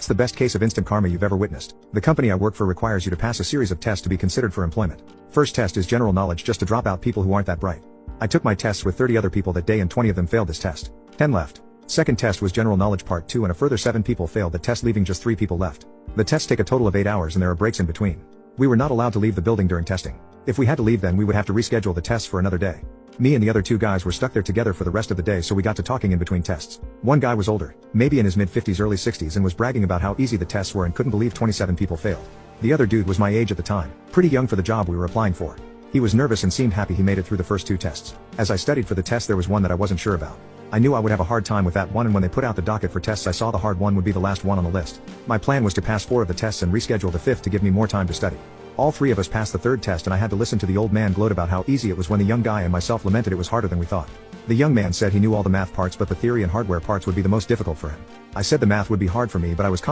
It's the best case of instant karma you've ever witnessed. The company I work for requires you to pass a series of tests to be considered for employment. First test is general knowledge, just to drop out people who aren't that bright. I took my tests with 30 other people that day and 20 of them failed this test. 10 left. Second test was general knowledge part 2 and a further 7 people failed the test, leaving just 3 people left. The tests take a total of 8 hours and there are breaks in between. We were not allowed to leave the building during testing. If we had to leave, then we would have to reschedule the tests for another day. Me and the other 2 guys were stuck there together for the rest of the day, so we got to talking in between tests. One guy was older, maybe in his mid-50s early 60s, and was bragging about how easy the tests were and couldn't believe 27 people failed. The other dude was my age at the time, pretty young for the job we were applying for. He was nervous and seemed happy he made it through the first 2 tests. As I studied for the test, there was one that I wasn't sure about. I knew I would have a hard time with that one, and when they put out the docket for tests I saw the hard one would be the last one on the list. My plan was to pass 4 of the tests and reschedule the 5th to give me more time to study. All 3 of us passed the 3rd test and I had to listen to the old man gloat about how easy it was when the young guy and myself lamented it was harder than we thought. The young man said he knew all the math parts but the theory and hardware parts would be the most difficult for him. I said the math would be hard for me, but I was confident